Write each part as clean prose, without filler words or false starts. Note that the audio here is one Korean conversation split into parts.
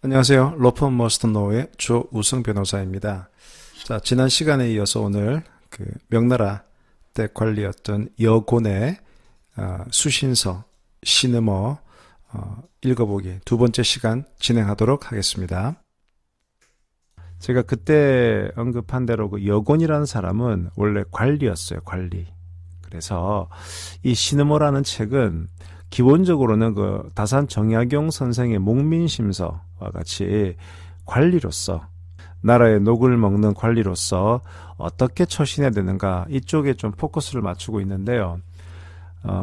안녕하세요. 로펌 머스턴노의 조우승 변호사입니다. 자, 지난 시간에 이어서 오늘 명나라 때 관리였던 여곤의 수신서 시느머 읽어보기 두 번째 시간 진행하도록 하겠습니다. 제가 그때 언급한 대로 그 여곤이라는 사람은 원래 관리였어요. 관리. 그래서 이 시느머라는 책은 기본적으로는 그 다산 정약용 선생의 목민심서와 같이 관리로서 나라의 녹을 먹는 관리로서 어떻게 처신해야 되는가 이쪽에 좀 포커스를 맞추고 있는데요.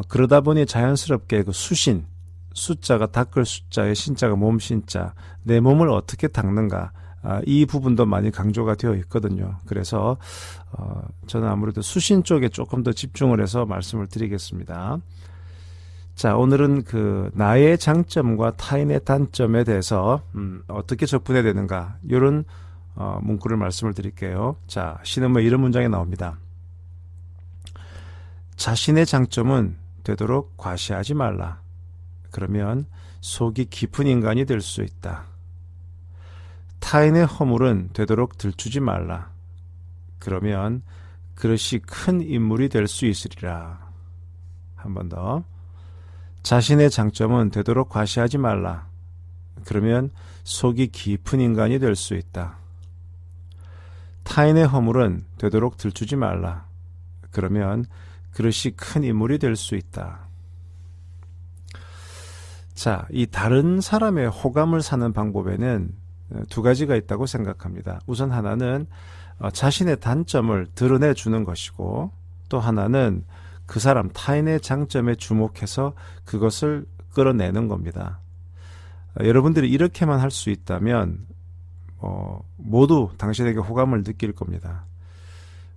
그러다 보니 자연스럽게 그 수신, 숫자가 닦을 숫자에 신자가 몸 신자, 내 몸을 어떻게 닦는가 이 부분도 많이 강조가 되어 있거든요. 그래서 저는 아무래도 수신 쪽에 조금 더 집중을 해서 말씀을 드리겠습니다. 자, 오늘은 나의 장점과 타인의 단점에 대해서 어떻게 접근해야 되는가 이런 문구를 말씀을 드릴게요. 자, 시는 이런 문장이 나옵니다. 자신의 장점은 되도록 과시하지 말라. 그러면 속이 깊은 인간이 될 수 있다. 타인의 허물은 되도록 들추지 말라. 그러면 그릇이 큰 인물이 될 수 있으리라. 한 번 더. 자신의 장점은 되도록 과시하지 말라. 그러면 속이 깊은 인간이 될 수 있다. 타인의 허물은 되도록 들추지 말라. 그러면 그릇이 큰 인물이 될 수 있다. 자, 이 다른 사람의 호감을 사는 방법에는 두 가지가 있다고 생각합니다. 우선 하나는 자신의 단점을 드러내주는 것이고, 또 하나는 그 사람 타인의 장점에 주목해서 그것을 끌어내는 겁니다. 여러분들이 이렇게만 할 수 있다면 모두 당신에게 호감을 느낄 겁니다.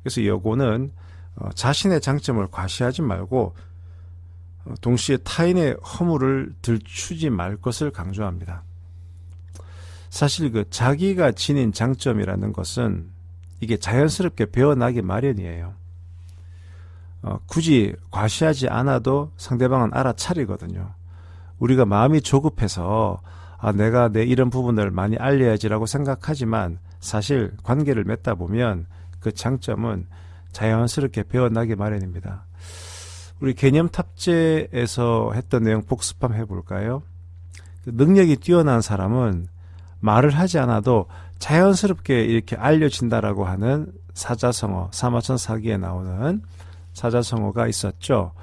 그래서 여고는 자신의 장점을 과시하지 말고 동시에 타인의 허물을 들추지 말 것을 강조합니다. 사실 자기가 지닌 장점이라는 것은 이게 자연스럽게 배어나기 마련이에요. 굳이 과시하지 않아도 상대방은 알아차리거든요. 우리가 마음이 조급해서 내가 내 이런 부분을 많이 알려야지라고 생각하지만 사실 관계를 맺다 보면 그 장점은 자연스럽게 배어나기 마련입니다. 우리 개념 탑재에서 했던 내용 복습 한번 해볼까요? 능력이 뛰어난 사람은 말을 하지 않아도 자연스럽게 이렇게 알려진다라고 하는 사자성어, 사마천사기에 나오는 사자성어가 있었죠.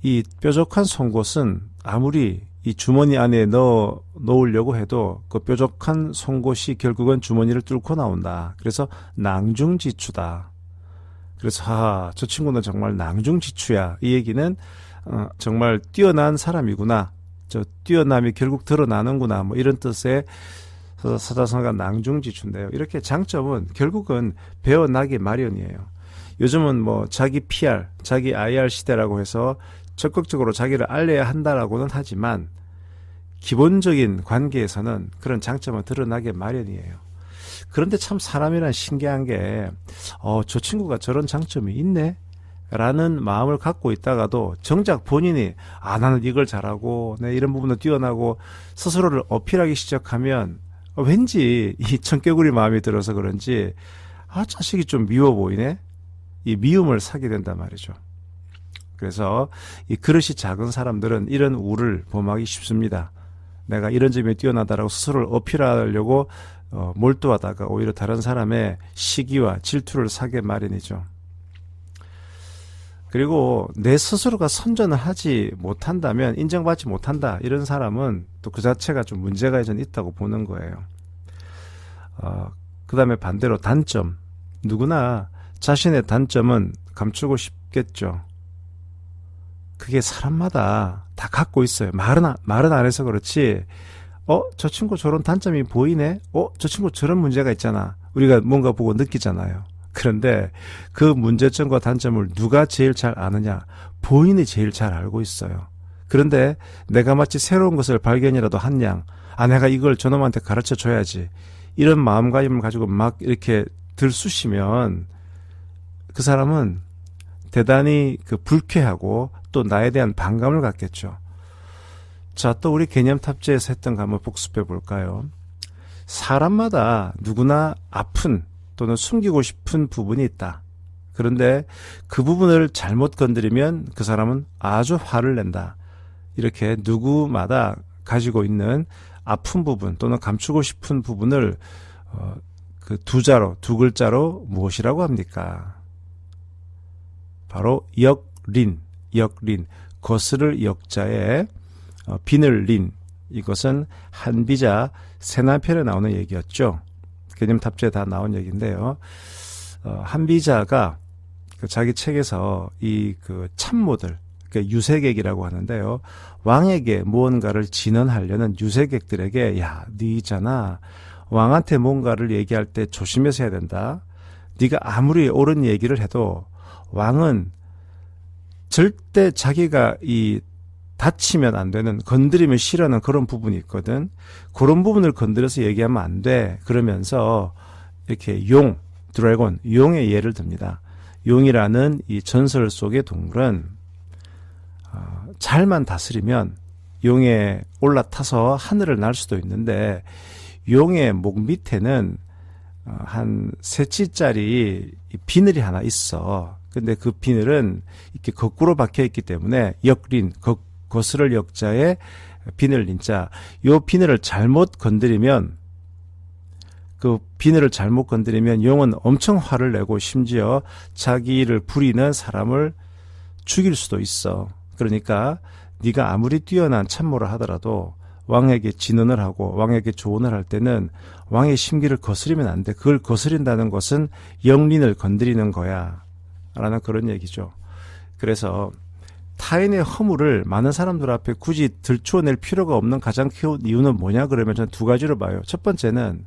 이 뾰족한 송곳은 아무리 이 주머니 안에 넣으려고 해도 그 뾰족한 송곳이 결국은 주머니를 뚫고 나온다. 그래서 낭중지추다. 그래서 저 친구는 정말 낭중지추야. 이 얘기는 정말 뛰어난 사람이구나. 저 뛰어남이 결국 드러나는구나. 뭐 이런 뜻의 사자성어가 낭중지추인데요. 이렇게 장점은 결국은 배어나기 마련이에요. 요즘은 자기 PR, 자기 IR 시대라고 해서 적극적으로 자기를 알려야 한다라고는 하지만 기본적인 관계에서는 그런 장점은 드러나게 마련이에요. 그런데 참 사람이란 신기한 게 저 친구가 저런 장점이 있네? 라는 마음을 갖고 있다가도 정작 본인이 나는 이걸 잘하고 내 이런 부분도 뛰어나고 스스로를 어필하기 시작하면 왠지 이 청개구리 마음이 들어서 그런지 자식이 좀 미워 보이네? 이 미움을 사게 된단 말이죠. 그래서 이 그릇이 작은 사람들은 이런 우를 범하기 쉽습니다. 내가 이런 점에 뛰어나다라고 스스로를 어필하려고 몰두하다가 오히려 다른 사람의 시기와 질투를 사게 마련이죠. 그리고 내 스스로가 선전을 하지 못한다면 인정받지 못한다. 이런 사람은 또 그 자체가 좀 문제가 좀 있다고 보는 거예요. 그 다음에 반대로 단점. 누구나 자신의 단점은 감추고 싶겠죠. 그게 사람마다 다 갖고 있어요. 말은 안 해서 그렇지. 저 친구 저런 단점이 보이네? 저 친구 저런 문제가 있잖아. 우리가 뭔가 보고 느끼잖아요. 그런데 그 문제점과 단점을 누가 제일 잘 아느냐? 본인이 제일 잘 알고 있어요. 그런데 내가 마치 새로운 것을 발견이라도 한 양, 내가 이걸 저놈한테 가르쳐 줘야지. 이런 마음가짐을 가지고 막 이렇게 들쑤시면 그 사람은 대단히 불쾌하고 또 나에 대한 반감을 갖겠죠. 자, 또 우리 개념 탑재에서 했던 거 한번 복습해 볼까요? 사람마다 누구나 아픈 또는 숨기고 싶은 부분이 있다. 그런데 그 부분을 잘못 건드리면 그 사람은 아주 화를 낸다. 이렇게 누구마다 가지고 있는 아픈 부분 또는 감추고 싶은 부분을 그 두 글자로 무엇이라고 합니까? 바로 역린, 거스를 역자에 비늘 린. 이것은 한비자 세난편에 나오는 얘기였죠. 개념 탑재에 다 나온 얘기인데요. 한비자가 그 자기 책에서 이 그 참모들, 그러니까 유색객이라고 하는데요. 왕에게 무언가를 진언하려는 유색객들에게 야, 네 있잖아. 왕한테 뭔가를 얘기할 때 조심해서 해야 된다. 네가 아무리 옳은 얘기를 해도 왕은 절대 자기가 이 다치면 안 되는, 건드리면 싫어하는 그런 부분이 있거든. 그런 부분을 건드려서 얘기하면 안 돼. 그러면서 이렇게 드래곤, 용의 예를 듭니다. 용이라는 이 전설 속의 동물은 잘만 다스리면 용에 올라타서 하늘을 날 수도 있는데 용의 목 밑에는 한 3치짜리 비늘이 하나 있어. 근데 그 비늘은 이렇게 거꾸로 박혀 있기 때문에 역린, 거스를 역자에 비늘 린자. 요 비늘을 잘못 건드리면 용은 엄청 화를 내고 심지어 자기를 부리는 사람을 죽일 수도 있어. 그러니까 네가 아무리 뛰어난 참모를 하더라도 왕에게 진언을 하고 왕에게 조언을 할 때는 왕의 심기를 거스리면 안 돼. 그걸 거스린다는 것은 영린을 건드리는 거야. 라는 그런 얘기죠. 그래서 타인의 허물을 많은 사람들 앞에 굳이 들추어낼 필요가 없는 가장 큰 이유는 뭐냐 그러면 저는 2가지로 봐요. 첫 번째는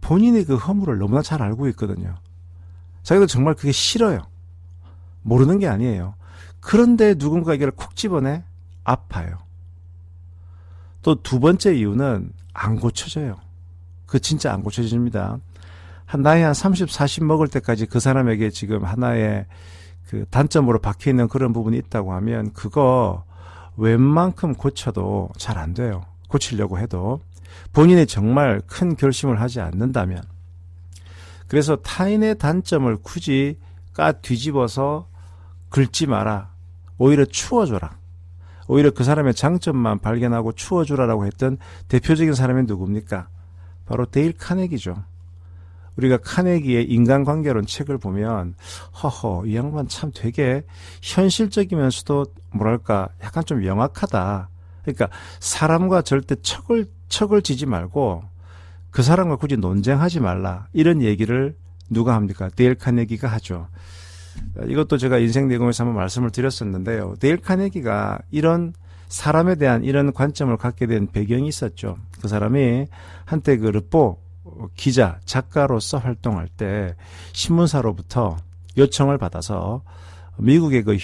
본인이 그 허물을 너무나 잘 알고 있거든요. 자기도 정말 그게 싫어요. 모르는 게 아니에요. 그런데 누군가 이걸 콕 집어내 아파요. 또 2번째 이유는 안 고쳐져요. 그 진짜 안 고쳐집니다. 나이 한 30, 40 먹을 때까지 그 사람에게 지금 하나의 그 단점으로 박혀있는 그런 부분이 있다고 하면 그거 웬만큼 고쳐도 잘 안 돼요. 고치려고 해도 본인이 정말 큰 결심을 하지 않는다면. 그래서 타인의 단점을 굳이 뒤집어서 긁지 마라. 오히려 추워줘라. 오히려 그 사람의 장점만 발견하고 추워주라라고 했던 대표적인 사람이 누굽니까? 바로 데일 카네기죠. 우리가 카네기의 인간관계론 책을 보면 이 양반 참 되게 현실적이면서도 뭐랄까 약간 좀 영악하다. 그러니까 사람과 절대 척을 지지 말고 그 사람과 굳이 논쟁하지 말라. 이런 얘기를 누가 합니까? 데일 카네기가 하죠. 이것도 제가 인생 내공에서 한번 말씀을 드렸었는데요. 데일 카네기가 이런 사람에 대한 이런 관점을 갖게 된 배경이 있었죠. 그 사람이 한때 그 르포 기자, 작가로서 활동할 때 신문사로부터 요청을 받아서 미국의 그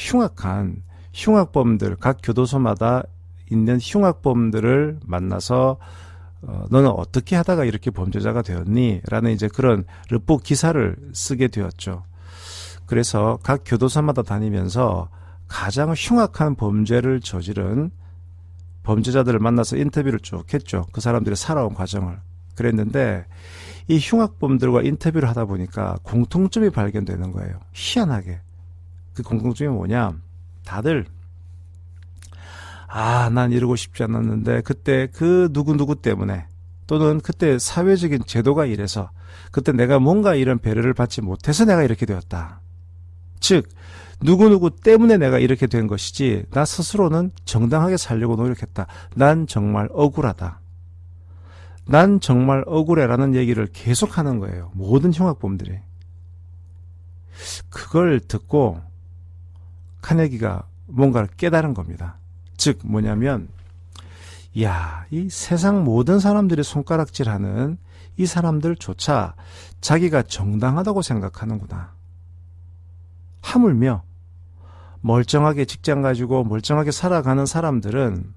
흉악범들, 각 교도소마다 있는 흉악범들을 만나서 너는 어떻게 하다가 이렇게 범죄자가 되었니? 라는 이제 그런 르포 기사를 쓰게 되었죠. 그래서 각 교도소마다 다니면서 가장 흉악한 범죄를 저지른 범죄자들을 만나서 인터뷰를 쭉 했죠. 그 사람들이 살아온 과정을. 그랬는데 이 흉악범들과 인터뷰를 하다 보니까 공통점이 발견되는 거예요. 희한하게. 그 공통점이 뭐냐? 다들 난 이러고 싶지 않았는데 그때 그 누구누구 때문에 또는 그때 사회적인 제도가 이래서 그때 내가 뭔가 이런 배려를 받지 못해서 내가 이렇게 되었다. 즉 누구누구 때문에 내가 이렇게 된 것이지 나 스스로는 정당하게 살려고 노력했다. 난 정말 억울하다. 난 정말 억울해라는 얘기를 계속하는 거예요. 모든 흉악범들이. 그걸 듣고 카네기가 뭔가를 깨달은 겁니다. 즉 뭐냐면 이 세상 모든 사람들이 손가락질하는 이 사람들조차 자기가 정당하다고 생각하는구나. 하물며 멀쩡하게 직장 가지고 멀쩡하게 살아가는 사람들은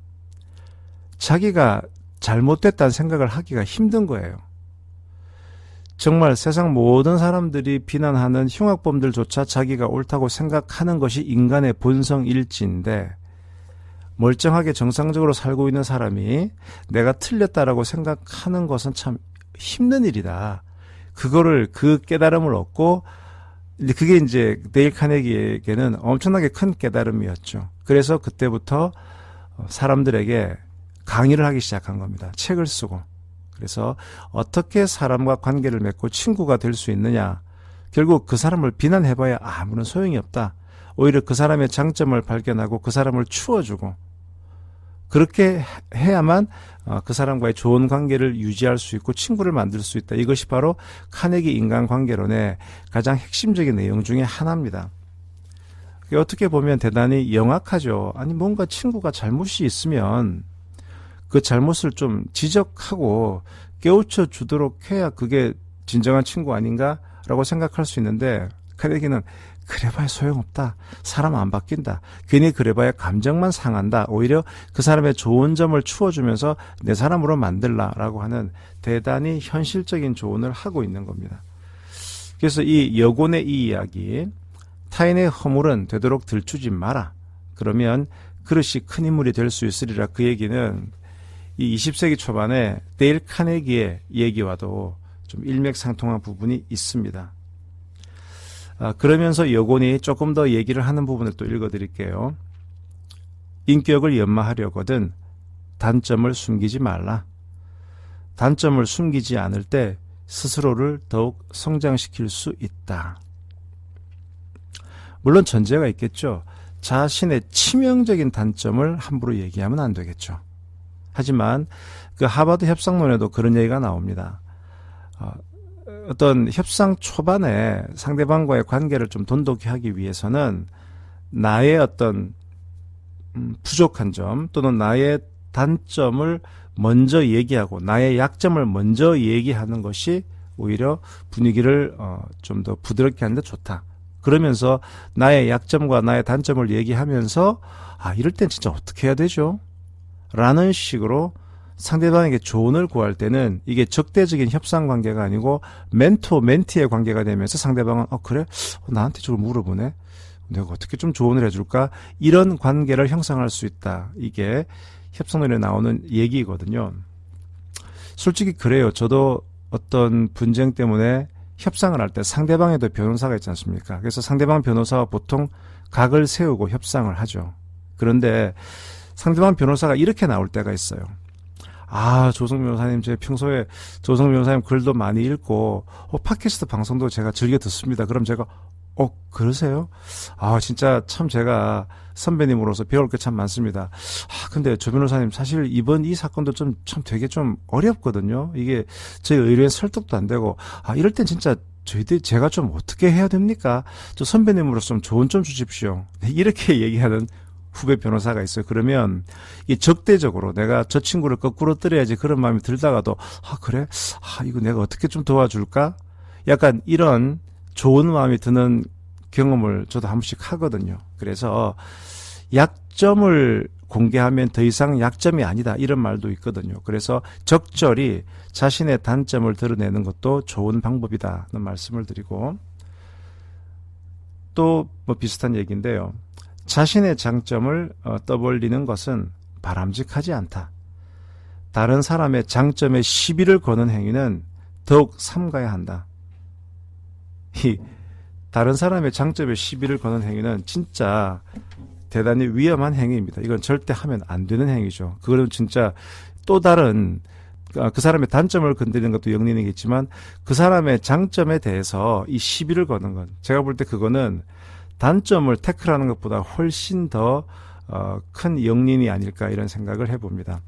자기가 잘못됐다는 생각을 하기가 힘든 거예요. 정말 세상 모든 사람들이 비난하는 흉악범들조차 자기가 옳다고 생각하는 것이 인간의 본성일지인데 멀쩡하게 정상적으로 살고 있는 사람이 내가 틀렸다라고 생각하는 것은 참 힘든 일이다. 그 깨달음을 얻고, 그게 이제 데일 카네기에게는 엄청나게 큰 깨달음이었죠. 그래서 그때부터 사람들에게 강의를 하기 시작한 겁니다. 책을 쓰고. 그래서 어떻게 사람과 관계를 맺고 친구가 될 수 있느냐. 결국 그 사람을 비난해봐야 아무런 소용이 없다. 오히려 그 사람의 장점을 발견하고 그 사람을 추워주고, 그렇게 해야만 그 사람과의 좋은 관계를 유지할 수 있고 친구를 만들 수 있다. 이것이 바로 카네기 인간관계론의 가장 핵심적인 내용 중에 하나입니다. 어떻게 보면 대단히 영악하죠. 아니, 뭔가 친구가 잘못이 있으면 그 잘못을 좀 지적하고 깨우쳐 주도록 해야 그게 진정한 친구 아닌가라고 생각할 수 있는데, 카네기는 그래봐야 소용없다. 사람 안 바뀐다. 괜히 그래봐야 감정만 상한다. 오히려 그 사람의 좋은 점을 추워주면서 내 사람으로 만들라라고 하는 대단히 현실적인 조언을 하고 있는 겁니다. 그래서 이 여곤의 이 이야기, 타인의 허물은 되도록 들추지 마라. 그러면 그릇이 큰 인물이 될 수 있으리라. 그 얘기는 이 20세기 초반에 데일 카네기의 얘기와도 좀 일맥상통한 부분이 있습니다. 그러면서 여곤이 조금 더 얘기를 하는 부분을 또 읽어드릴게요. 인격을 연마하려거든 단점을 숨기지 말라. 단점을 숨기지 않을 때 스스로를 더욱 성장시킬 수 있다. 물론 전제가 있겠죠. 자신의 치명적인 단점을 함부로 얘기하면 안 되겠죠. 하지만 그 하버드 협상론에도 그런 얘기가 나옵니다. 어떤 협상 초반에 상대방과의 관계를 좀 돈독히 하기 위해서는 나의 어떤 부족한 점 또는 나의 단점을 먼저 얘기하고 나의 약점을 먼저 얘기하는 것이 오히려 분위기를 좀 더 부드럽게 하는 데 좋다. 그러면서 나의 약점과 나의 단점을 얘기하면서 이럴 땐 진짜 어떻게 해야 되죠? 라는 식으로 상대방에게 조언을 구할 때는 이게 적대적인 협상 관계가 아니고 멘토-멘티의 관계가 되면서 상대방은 그래? 나한테 저걸 물어보네? 내가 어떻게 좀 조언을 해줄까? 이런 관계를 형성할 수 있다. 이게 협상론에 나오는 얘기거든요. 솔직히 그래요. 저도 어떤 분쟁 때문에 협상을 할 때 상대방에도 변호사가 있지 않습니까? 그래서 상대방 변호사와 보통 각을 세우고 협상을 하죠. 그런데 상대방 변호사가 이렇게 나올 때가 있어요. 조성 변호사님, 제가 평소에 조성 변호사님 글도 많이 읽고, 팟캐스트 방송도 제가 즐겨 듣습니다. 그럼 제가, 그러세요? 진짜 참 제가 선배님으로서 배울 게 참 많습니다. 근데 조 변호사님, 사실 이번 이 사건도 참 되게 좀 어렵거든요. 이게 저희 의뢰인 설득도 안 되고, 이럴 땐 진짜 제가 좀 어떻게 해야 됩니까? 저 선배님으로서 좀 조언 좀 주십시오. 이렇게 얘기하는 후배 변호사가 있어요. 그러면 이 적대적으로 내가 저 친구를 거꾸로 때려야지 그런 마음이 들다가도 그래? 이거 내가 어떻게 좀 도와줄까? 약간 이런 좋은 마음이 드는 경험을 저도 한 번씩 하거든요. 그래서 약점을 공개하면 더 이상 약점이 아니다. 이런 말도 있거든요. 그래서 적절히 자신의 단점을 드러내는 것도 좋은 방법이다는 말씀을 드리고, 또 뭐 비슷한 얘기인데요. 자신의 장점을 떠벌리는 것은 바람직하지 않다. 다른 사람의 장점에 시비를 거는 행위는 더욱 삼가야 한다. 다른 사람의 장점에 시비를 거는 행위는 진짜 대단히 위험한 행위입니다. 이건 절대 하면 안 되는 행위죠. 그거는 진짜 또 다른 그 사람의 단점을 건드리는 것도 영리이겠지만 그 사람의 장점에 대해서 이 시비를 거는 건, 제가 볼 때 그거는 단점을 태클하는 것보다 훨씬 더 큰 영린이 아닐까 이런 생각을 해봅니다.